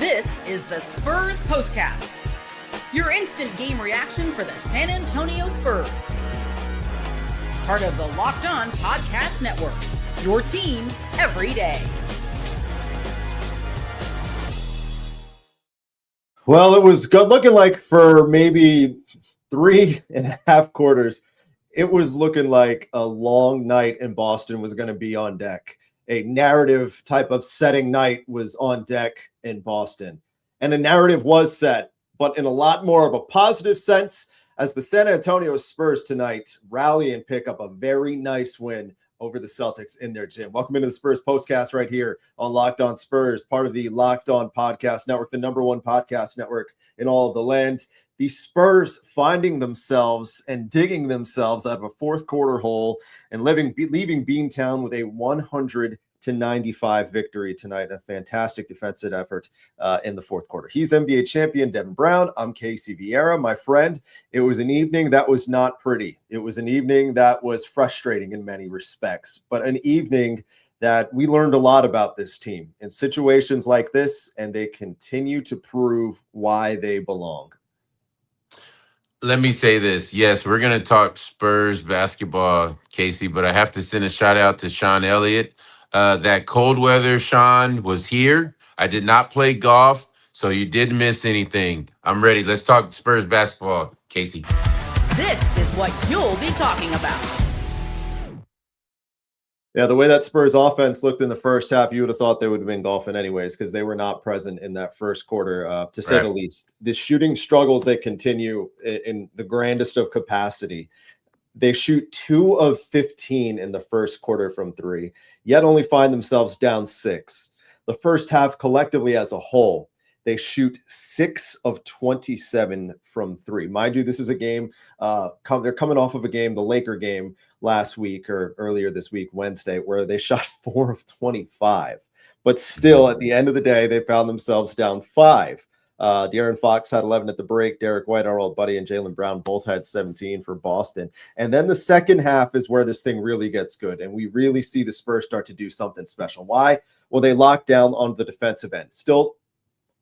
This is the Spurs POSTCAST, your instant game reaction for the San Antonio Spurs. Part of the Locked On Podcast Network, your team every day. Well, it was good looking like for maybe 3.5 quarters. It was looking like a long night in Boston was going to be on deck. A narrative type of setting night was on deck in Boston. And a narrative was set, but in a lot more of a positive sense as the San Antonio Spurs tonight rally and pick up a very nice win over the Celtics in their gym. Welcome into the Spurs Postcast right here on Locked On Spurs, part of the Locked On Podcast Network, the #1 podcast network in all of the land. The Spurs finding themselves and digging themselves out of a fourth quarter hole and leaving Beantown with a 100-95 victory tonight. A fantastic defensive effort in the fourth quarter. He's NBA champion Devin Brown. I'm Casey Viera, my friend. It was an evening that was not pretty. It was an evening that was frustrating in many respects, but an evening that we learned a lot about this team in situations like this, and they continue to prove why they belong. Let me say this. Yes, we're going to talk Spurs basketball, Casey, but I have to send a shout out to Sean Elliott. That cold weather, Sean, was here. I did not play golf, so you didn't miss anything. I'm ready. Let's talk Spurs basketball, Casey. This is what you'll be talking about. Yeah, the way that Spurs offense looked in the first half, you would have thought they would have been golfing anyways because they were not present in that first quarter, to say the least. The shooting struggles, they continue in the grandest of capacity. They shoot 2 of 15 in the first quarter from three, yet only find themselves down 6. The first half collectively as a whole, they shoot 6 of 27 from three. Mind you, this is a game, they're coming off of a game, the Laker game last week or earlier this week, Wednesday, where they shot 4 of 25. But still, at the end of the day, they found themselves down 5. De'Aaron Fox had 11 at the break. Derrick White, our old buddy, and Jaylen Brown both had 17 for Boston. And then the second half is where this thing really gets good, and we really see the Spurs start to do something special. Why? Well, they lock down on the defensive end. Still,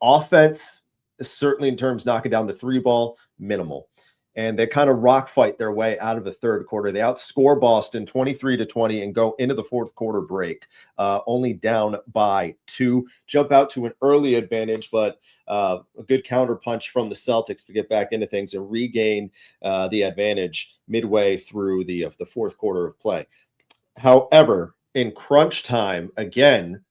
offense is certainly in terms knocking down the three ball, minimal. And they kind of rock fight their way out of the third quarter. They outscore Boston 23-20 and go into the fourth quarter break, only down by 2. Jump out to an early advantage, but a good counter punch from the Celtics to get back into things and regain the advantage midway through the fourth quarter of play. However, in crunch time, again,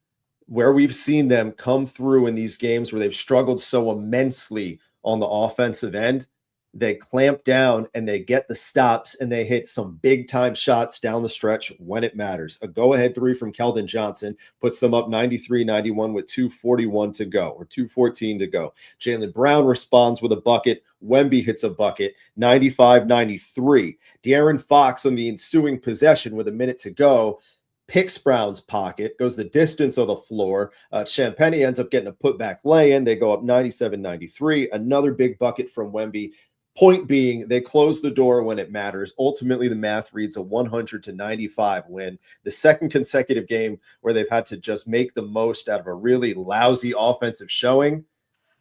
where we've seen them come through in these games where they've struggled so immensely on the offensive end, they clamp down and they get the stops and they hit some big time shots down the stretch when it matters. A go-ahead 3 from Keldon Johnson puts them up 93-91 with 2:41 to go or 2:14 to go. Jaylen Brown responds with a bucket. Wemby hits a bucket, 95-93. De'Aaron Fox on the ensuing possession with a minute to go picks Brown's pocket, goes the distance of the floor. Champagne ends up getting a putback lay-in. They go up 97-93. Another big bucket from Wemby. Point being, they close the door when it matters. Ultimately, the math reads a 100-95 win. The second consecutive game where they've had to just make the most out of a really lousy offensive showing,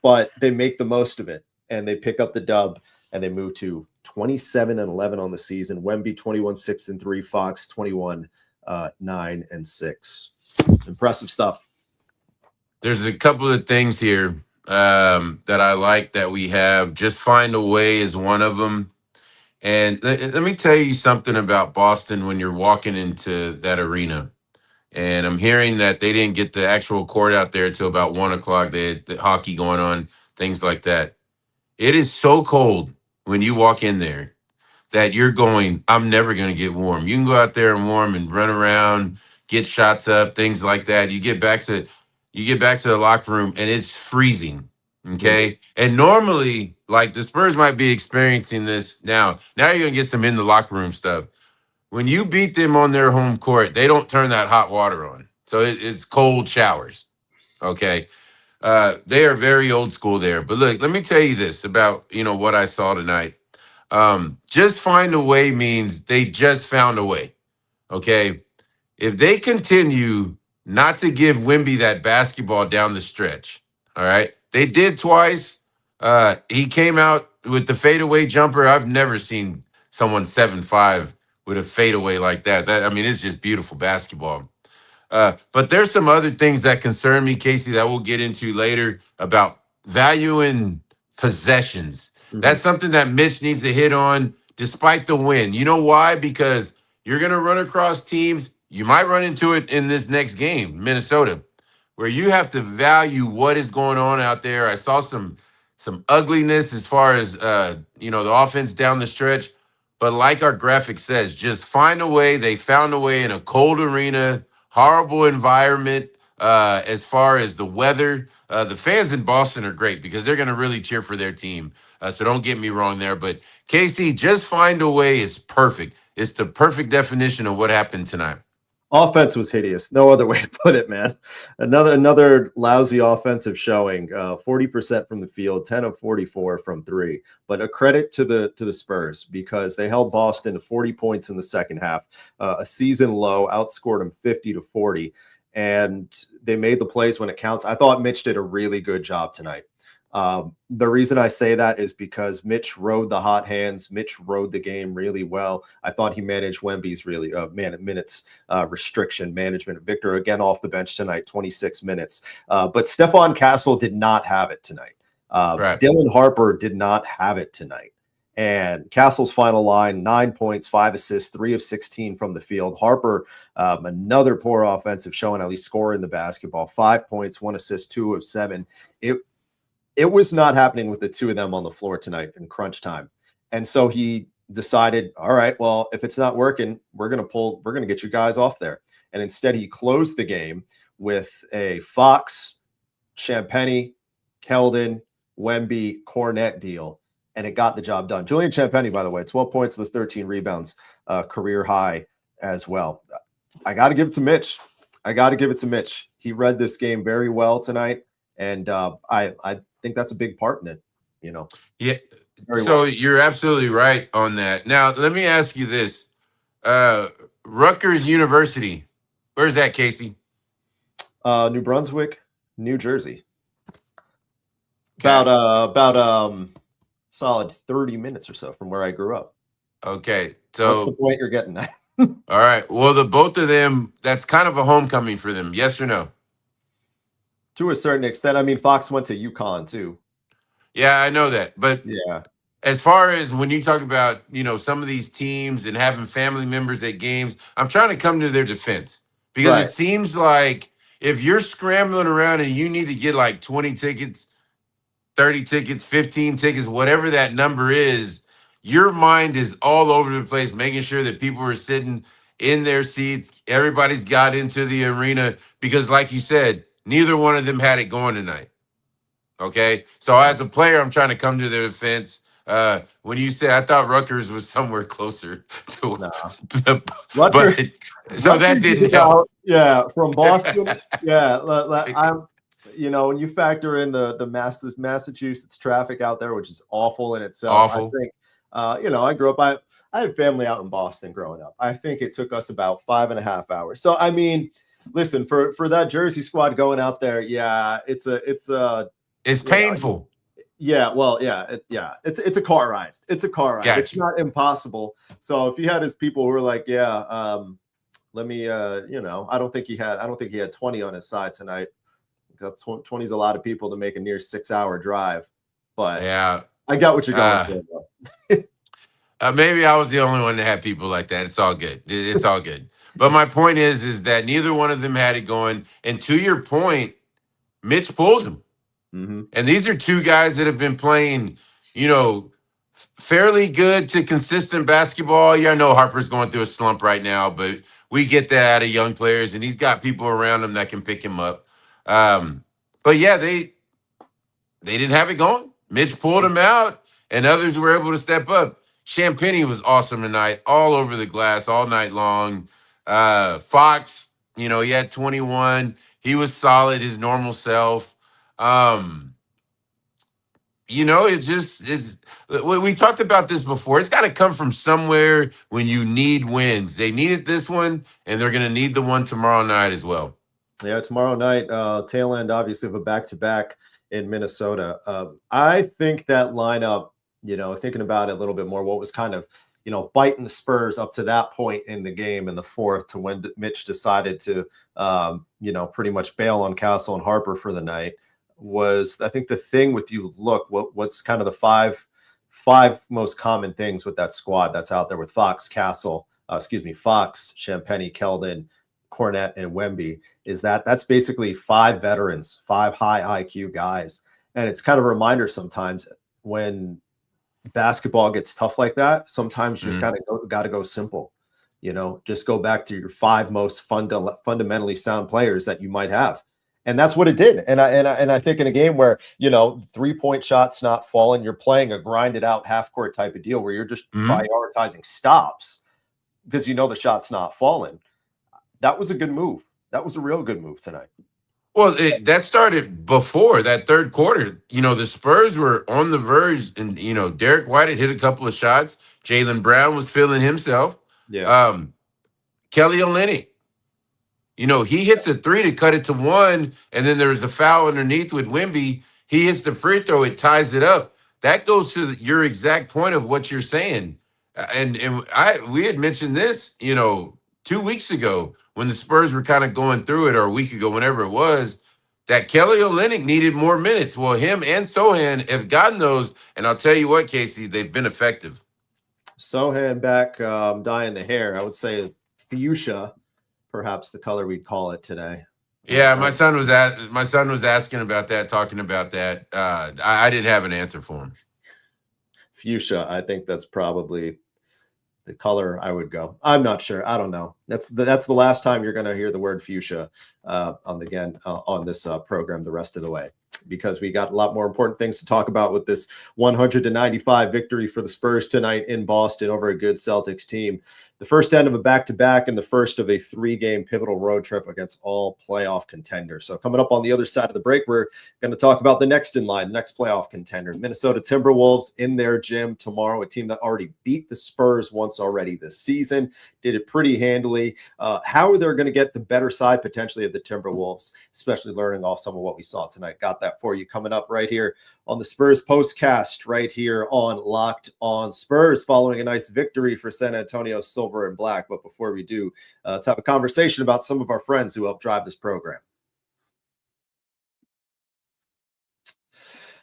but they make the most of it, and they pick up the dub, and they move to 27-11 on the season. Wemby 21-6-3, Fox 21-9-6. Impressive stuff. There's a couple of things here that I like that we have. Just find a way is one of them. And let me tell you something about Boston when you're walking into that arena. And I'm hearing that they didn't get the actual court out there until about 1 o'clock. They had the hockey going on, things like that. It is so cold when you walk in there that you're going, I'm never going to get warm. You can go out there and warm and run around, get shots up, things like that. You get back to the locker room and it's freezing. Okay. And normally, like the Spurs might be experiencing this now. Now you're going to get some in the locker room stuff. When you beat them on their home court, they don't turn that hot water on. So it's cold showers. Okay. They are very old school there. But look, let me tell you this about, what I saw tonight. Just find a way means they just found a way. Okay. If they continue not to give Wemby that basketball down the stretch, all right, They did twice. He came out with the fadeaway jumper. I've never seen someone 7'5" with a fadeaway like that. I mean, it's just beautiful basketball. But there's some other things that concern me, Casey, that we'll get into later about valuing possessions. That's something that Mitch needs to hit on despite the win. You know why? Because you're going to run across teams. You might run into it in this next game, Minnesota, where you have to value what is going on out there. I saw some ugliness as far as the offense down the stretch. But like our graphic says, just find a way. They found a way in a cold arena, horrible environment as far as the weather. The fans in Boston are great because they're going to really cheer for their team. So don't get me wrong there. But Casey, just find a way is perfect. It's the perfect definition of what happened tonight. Offense was hideous. No other way to put it, man. Another lousy offensive showing. 40% from the field, 10 of 44 from three. But a credit to the Spurs because they held Boston to 40 points in the second half, a season low, outscored them 50-40, and they made the plays when it counts. I thought Mitch did a really good job tonight. The reason I say that is because Mitch rode the hot hands. Mitch rode the game really well. I thought he managed Wemby's really minutes restriction management. Victor again off the bench tonight, 26 minutes. But Stephon Castle did not have it tonight. Right. Dylan Harper did not have it tonight. And Castle's final line, 9 points, 5 assists, 3 of 16 from the field. Harper, another poor offensive showing, at least scoring the basketball, 5 points, 1 assist, 2 of 7. It was not happening with the two of them on the floor tonight in crunch time. And so he decided, all right, well, if it's not working, we're going to get you guys off there. And instead he closed the game with a Fox, Champagnie, Keldon, Wemby, Cornette deal. And it got the job done. Julian Champagnie, by the way, 12 points, those 13 rebounds, career high as well. I got to give it to Mitch. He read this game very well tonight. And I think that's a big part in it, Yeah. So you're absolutely right on that. Now, let me ask you this. Rutgers University, where's that, Casey? New Brunswick, New Jersey. Okay. About solid 30 minutes or so from where I grew up. Okay. So what's the point you're getting at? All right. Well, the both of them, that's kind of a homecoming for them. Yes or no? To a certain extent. I mean, Fox went to UConn too. Yeah, I know that. But yeah, as far as when you talk about, some of these teams and having family members at games, I'm trying to come to their defense because It seems like if you're scrambling around and you need to get like 20 tickets, 30 tickets, 15 tickets, whatever that number is, your mind is all over the place, making sure that people are sitting in their seats. Everybody's got into the arena because, like you said, neither one of them had it going tonight. Okay? So as a player, I'm trying to come to their defense. When you said, I thought Rutgers was somewhere closer to Rutgers, so that didn't help. Yeah, from Boston. Yeah, I'm. When you factor in the Massachusetts traffic out there, which is awful in itself. Awful. I think, I grew up. I had family out in Boston growing up. I think it took us about 5.5 hours. So I mean, listen, for that Jersey squad going out there, yeah, it's painful. It's a car ride. It's a car ride. Gotcha. It's not impossible. So if he had his people who were like, let me, I don't think he had 20 on his side tonight. 20 is a lot of people to make a near 6-hour drive, but yeah, I got what you're going for. Maybe I was the only one that had people like that. It's all good. It's all good. But my point is that neither one of them had it going. And to your point, Mitch pulled him. Mm-hmm. And these are two guys that have been playing, fairly good to consistent basketball. Yeah, I know Harper's going through a slump right now, but we get that out of young players, and he's got people around him that can pick him up. But yeah, they didn't have it going. Mitch pulled him out, and others were able to step up. Champagnie was awesome tonight, all over the glass, all night long. Fox, he had 21. He was solid, his normal self. We talked about this before. It's got to come from somewhere when you need wins. They needed this one, and they're going to need the one tomorrow night as well. Yeah, tomorrow night, tail end, obviously, of a back-to-back in Minnesota. I think that lineup, thinking about it a little bit more, what was kind of, biting the Spurs up to that point in the game in the fourth to when Mitch decided to, pretty much bail on Castle and Harper for the night was, I think the thing with what's kind of the five most common things with that squad that's out there with Fox, Champagnie, Keldon, Cornette, and Wemby is that's basically 5 veterans, 5 high IQ guys. And it's kind of a reminder sometimes when basketball gets tough like that, sometimes you just got to go simple, just go back to your 5 most fundamentally sound players that you might have. And that's what it did. And I think in a game where, 3-point shots not falling, you're playing a grinded out half court type of deal where you're just prioritizing stops because the shot's not falling. That was a good move. That was a real good move tonight. Well, that started before that third quarter. The Spurs were on the verge, and Derrick White had hit a couple of shots. Jaylen Brown was feeling himself. Yeah. Kelly Olynyk, he hits a 3 to cut it to 1, and then there's a foul underneath with Wemby. He hits the free throw, it ties it up. That goes to your exact point of what you're saying, and we had mentioned this, 2 weeks ago when the Spurs were kind of going through it, or a week ago, whenever it was, that Kelly Olynyk needed more minutes. Well, him and Sohan have gotten those, and I'll tell you what, Casey, they've been effective. Sohan back dyeing the hair. I would say fuchsia, perhaps the color we'd call it today. Yeah, my son was asking about that, talking about that. I didn't have an answer for him. Fuchsia, I think that's probably the color I would go. I'm not sure. I don't know. That's the last time you're going to hear the word fuchsia on this program the rest of the way, because we got a lot more important things to talk about with this 100-95 victory for the Spurs tonight in Boston over a good Celtics team. The first end of a back-to-back and the first of a 3-game pivotal road trip against all playoff contenders. So coming up on the other side of the break, we're going to talk about the next in line, the next playoff contender, Minnesota Timberwolves in their gym tomorrow, a team that already beat the Spurs once already this season, did it pretty handily. How are they going to get the better side potentially of the Timberwolves, especially learning off some of what we saw tonight? Got that for you coming up right here on the Spurs postcast, right here on Locked On Spurs, following a nice victory for San Antonio Silver and Black. But before we do, let's have a conversation about some of our friends who help drive this program.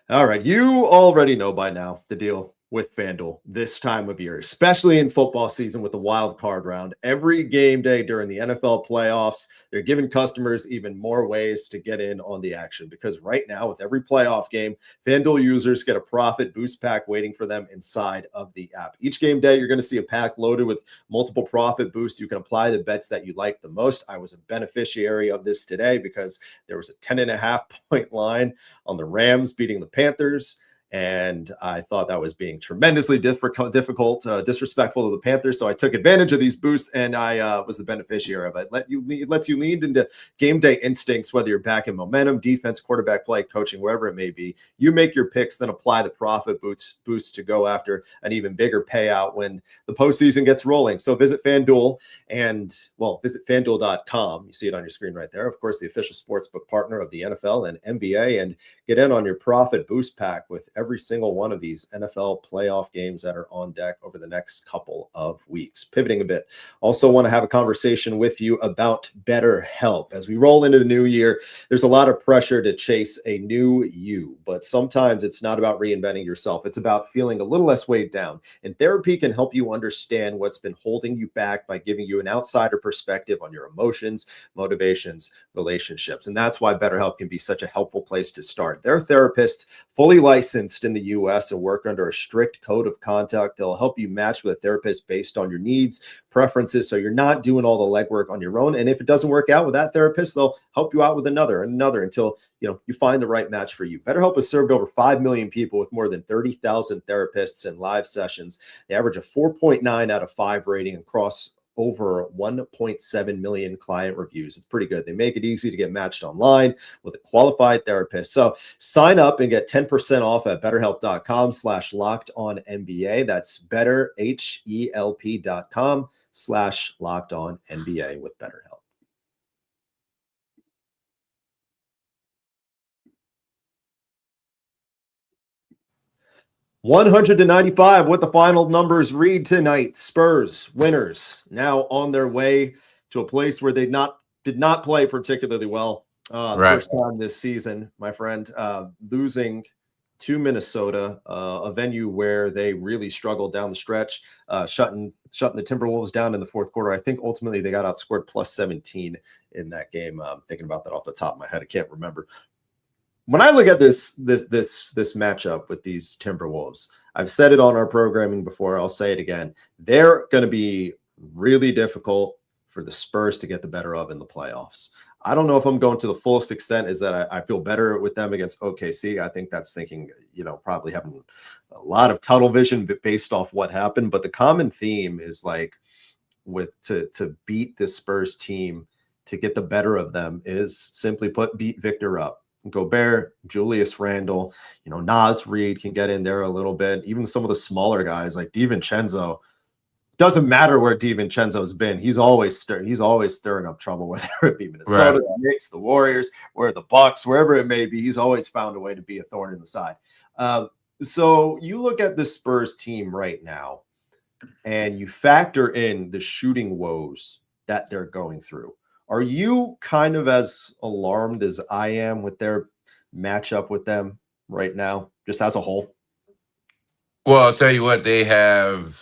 All right, you already know by now the deal with FanDuel this time of year, especially in football season with the wild card round. Every game day during the NFL playoffs, they're giving customers even more ways to get in on the action, because right now with every playoff game, FanDuel users get a profit boost pack waiting for them inside of the app. Each game day, you're going to see a pack loaded with multiple profit boosts. You can apply the bets that you like the most. I was a beneficiary of this today because there was a 10.5 point line on the Rams beating the Panthers. And I thought that was being tremendously disrespectful to the Panthers. So I took advantage of these boosts, and I was the beneficiary of it. It lets you lean into game day instincts, whether you're back in momentum, defense, quarterback play, coaching, wherever it may be. You make your picks, then apply the profit boosts to go after an even bigger payout when the postseason gets rolling. So visit FanDuel visit FanDuel.com. You see it on your screen right there. Of course, the official sportsbook partner of the NFL and NBA, and get in on your profit boost pack with every single one of these NFL playoff games that are on deck over the next couple of weeks. Pivoting a bit, also want to have a conversation with you about BetterHelp. As we roll into the new year, there's a lot of pressure to chase a new you, but sometimes it's not about reinventing yourself. It's about feeling a little less weighed down. And therapy can help you understand what's been holding you back by giving you an outsider perspective on your emotions, motivations, relationships. And that's why BetterHelp can be such a helpful place to start. They're therapists fully licensed in the U.S. and work under a strict code of conduct. They'll help you match with a therapist based on your needs, preferences, so you're not doing all the legwork on your own. And if it doesn't work out with that therapist, they'll help you out with another until you find the right match for you. BetterHelp has served over 5 million people with more than 30,000 therapists and live sessions. They average a 4.9 out of 5 rating across over 1.7 million client reviews. It's pretty good. They make it easy to get matched online with a qualified therapist. So sign up and get 10% off at betterhelp.com/lockedonnba. That's betterhelp.com/lockedonnba with BetterHelp. 100-95. What the final numbers read tonight. Spurs winners, now on their way to a place where they did not play particularly well. First time this season, my friend, losing to Minnesota, a venue where they really struggled down the stretch, shutting the Timberwolves down in the fourth quarter. I think ultimately they got outscored plus 17 in that game. Thinking about that off the top of my head, I can't remember. When I look at this matchup with these Timberwolves, I've said it on our programming before. I'll say it again. They're going to be really difficult for the Spurs to get the better of in the playoffs. I don't know if I'm going to the fullest extent is that I feel better with them against OKC. I think that's thinking, probably having a lot of tunnel vision based off what happened. But the common theme is like to beat this Spurs team, to get the better of them is simply put, beat Victor up. Gobert, Julius Randle, Naz Reid can get in there a little bit. Even some of the smaller guys like DiVincenzo. Doesn't matter where DiVincenzo's been. He's always stirring up trouble, whether it be Minnesota, the Knicks, the Warriors, or the Bucks, wherever it may be. He's always found a way to be a thorn in the side. So you look at the Spurs team right now, and you factor in the shooting woes that they're going through. Are you kind of as alarmed as I am with their matchup with them right now, just as a whole? Well, I'll tell you what, they have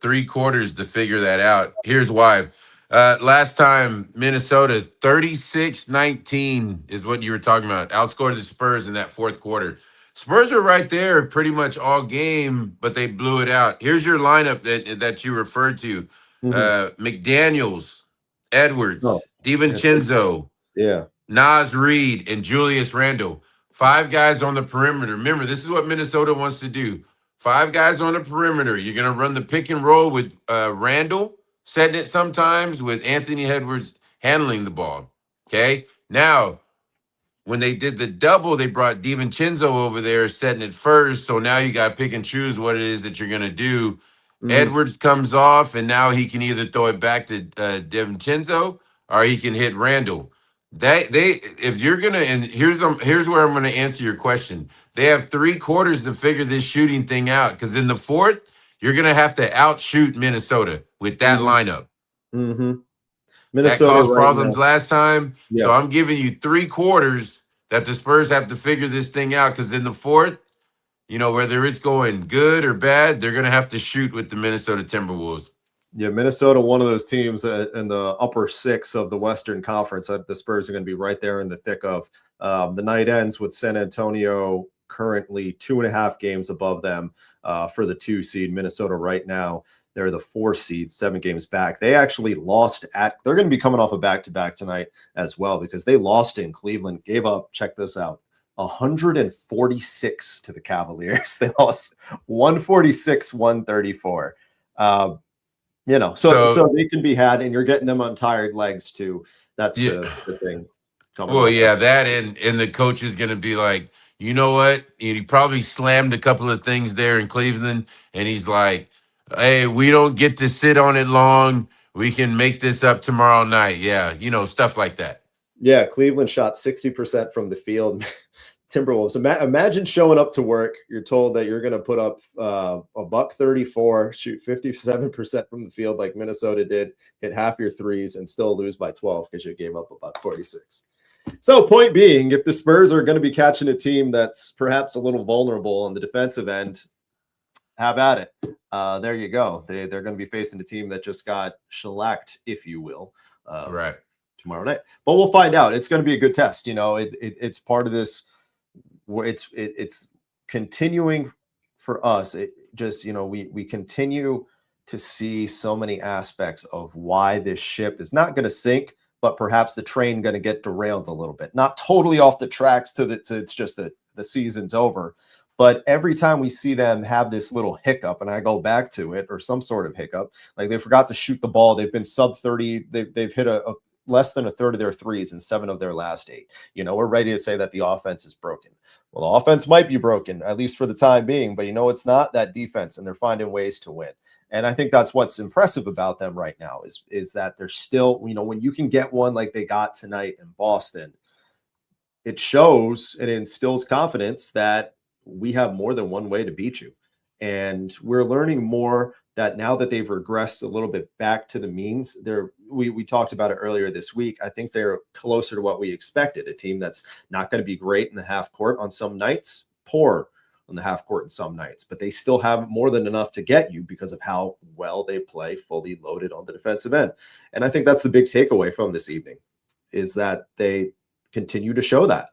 3 quarters to figure that out. Here's why. Last time, Minnesota, 36-19 is what you were talking about. Outscored the Spurs in that fourth quarter. Spurs are right there pretty much all game, but they blew it out. Here's your lineup that you referred to. McDaniels, Edwards, DiVincenzo, Naz Reid, and Julius Randle. 5 guys on the perimeter. Remember, this is what Minnesota wants to do. 5 guys on the perimeter. You're going to run the pick and roll with Randle, setting it sometimes, with Anthony Edwards handling the ball. Okay? Now, when they did the double, they brought DiVincenzo over there, setting it first. So now you got to pick and choose what it is that you're going to do. Edwards comes off, and now he can either throw it back to DiVincenzo or he can hit Randle. If you're gonna, and here's where I'm gonna answer your question. They have 3 quarters to figure this shooting thing out, because in the fourth, you're gonna have to outshoot Minnesota with that lineup. Minnesota that caused problems last time. So I'm giving you 3 quarters that the Spurs have to figure this thing out, because in the fourth, whether it's going good or bad, they're gonna have to shoot with the Minnesota Timberwolves. Yeah, Minnesota, one of those teams in the upper 6 of the Western Conference that the Spurs are going to be right there in the thick of. The night ends with San Antonio currently 2.5 games above them for the 2 seed. Minnesota right now, they're the 4 seed, 7 games back. They actually lost they're going to be coming off a back-to-back tonight as well, because they lost in Cleveland, gave up, check this out, 146 to the Cavaliers. They lost 146-134. So they can be had, and you're getting them on tired legs too. That's the thing. That and the coach is going to be like, you know what? He probably slammed a couple of things there in Cleveland, and he's like, hey, we don't get to sit on it long. We can make this up tomorrow night. Yeah, stuff like that. Yeah, Cleveland shot 60% from the field. Timberwolves. Imagine showing up to work. You're told that you're going to put up a $134, shoot 57% from the field like Minnesota did, hit half your threes, and still lose by 12 because you gave up about 46. So point being, if the Spurs are going to be catching a team that's perhaps a little vulnerable on the defensive end, have at it. There you go. They're going to be facing a team that just got shellacked, if you will, tomorrow night. But we'll find out. It's going to be a good test. It's part of this. It's continuing for us. It just, we continue to see so many aspects of why this ship is not going to sink, but perhaps the train going to get derailed a little bit. Not totally off the tracks it's just that the season's over. But every time we see them have this little hiccup, and I go back to it, or some sort of hiccup, like they forgot to shoot the ball. They've been sub 30. They've hit a less than a third of their threes in 7 of their last 8. We're ready to say that the offense is broken. Well, the offense might be broken, at least for the time being, but it's not that defense, and they're finding ways to win. And I think that's what's impressive about them right now is that they're still, when you can get one like they got tonight in Boston, it shows and instills confidence that we have more than one way to beat you. And we're learning more that now that they've regressed a little bit back to the means, we talked about it earlier this week. I think they're closer to what we expected, a team that's not going to be great in the half court on some nights, poor on the half court in some nights, but they still have more than enough to get you because of how well they play fully loaded on the defensive end. And I think that's the big takeaway from this evening, is that they continue to show that.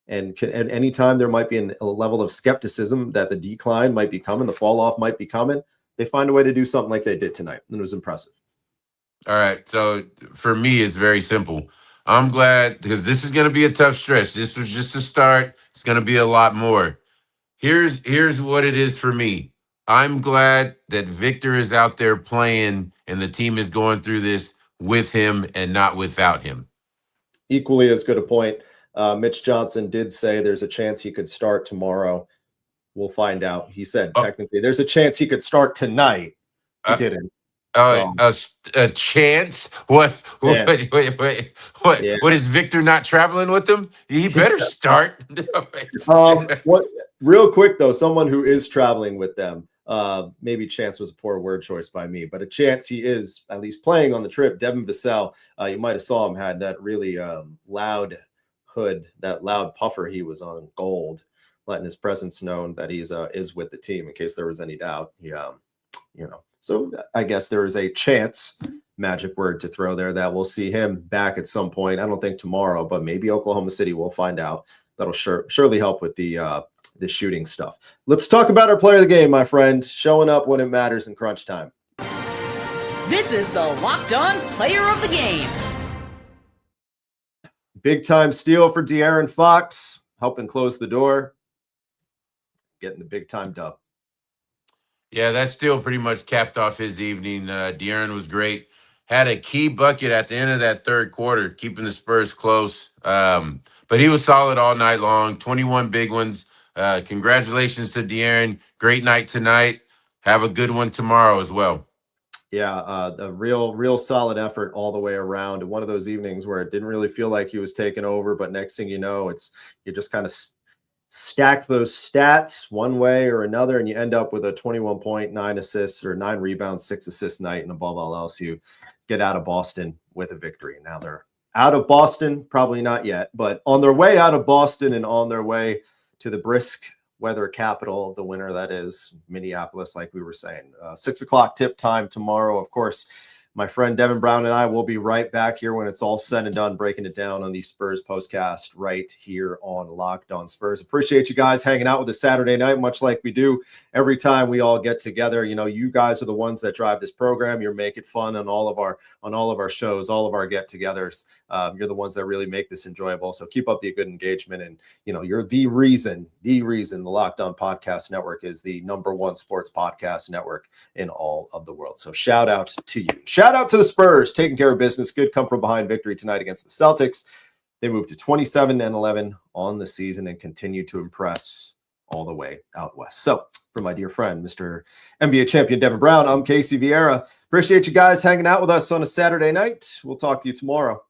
And at any time there might be a level of skepticism that the decline might be coming, the fall off might be coming, they find a way to do something like they did tonight. And it was impressive. All right. So for me, it's very simple. I'm glad because this is going to be a tough stretch. This was just a start. It's going to be a lot more. Here's what it is for me. I'm glad that Victor is out there playing and the team is going through this with him and not without him. Equally as good a point. Mitch Johnson did say there's a chance he could start tomorrow. We'll find out. He said technically there's a chance he could start tonight. He didn't. A chance? What? Yeah. Wait. Yeah. What is Victor not traveling with them? He better start. What? Real quick though, someone who is traveling with them. Maybe chance was a poor word choice by me, but a chance he is at least playing on the trip. Devin Vassell, you might have saw him, had that really loud hood, that loud puffer he was on, gold, letting his presence known that he's is with the team in case there was any doubt. So I guess there is a chance, magic word to throw there, that we'll see him back at some point. I don't think tomorrow, but maybe Oklahoma City. We'll find out. That'll surely help with the shooting stuff. Let's talk about our player of the game, my friend, showing up when it matters in crunch time. This is the Locked On Player of the Game. Big time steal for De'Aaron Fox, helping close the door, getting the big time dub. Yeah, that steal pretty much capped off his evening. De'Aaron was great. Had a key bucket at the end of that third quarter, keeping the Spurs close. But he was solid all night long, 21 big ones. Congratulations to De'Aaron. Great night tonight. Have a good one tomorrow as well. Yeah, a real solid effort all the way around. One of those evenings where it didn't really feel like he was taking over, but next thing you know, you just kind of stack those stats one way or another, and you end up with a 21 point, 9 assists or 9 rebounds, 6 assist night, and above all else, you get out of Boston with a victory. Now they're out of Boston, probably not yet, but on their way out of Boston and on their way to the brisk weather capital of the winter, that is Minneapolis, like we were saying. 6 o'clock tip time tomorrow. Of course, my friend Devin Brown and I will be right back here when it's all said and done, breaking it down on the Spurs postcast right here on Locked On Spurs. Appreciate you guys hanging out with us Saturday night, much like we do every time we all get together. You know, you guys are the ones that drive this program. You're making fun on all of our shows, all of our get-togethers. You're the ones that really make this enjoyable. So keep up the good engagement, and you're the reason the Locked On Podcast Network is the #1 sports podcast network in all of the world. So shout out to you. Shout out to the Spurs, taking care of business. Good come from behind victory tonight against the Celtics. They moved to 27-11 on the season and continue to impress all the way out west. So for my dear friend, Mr. NBA champion Devin Brown, I'm Casey Viera. Appreciate you guys hanging out with us on a Saturday night. We'll talk to you tomorrow.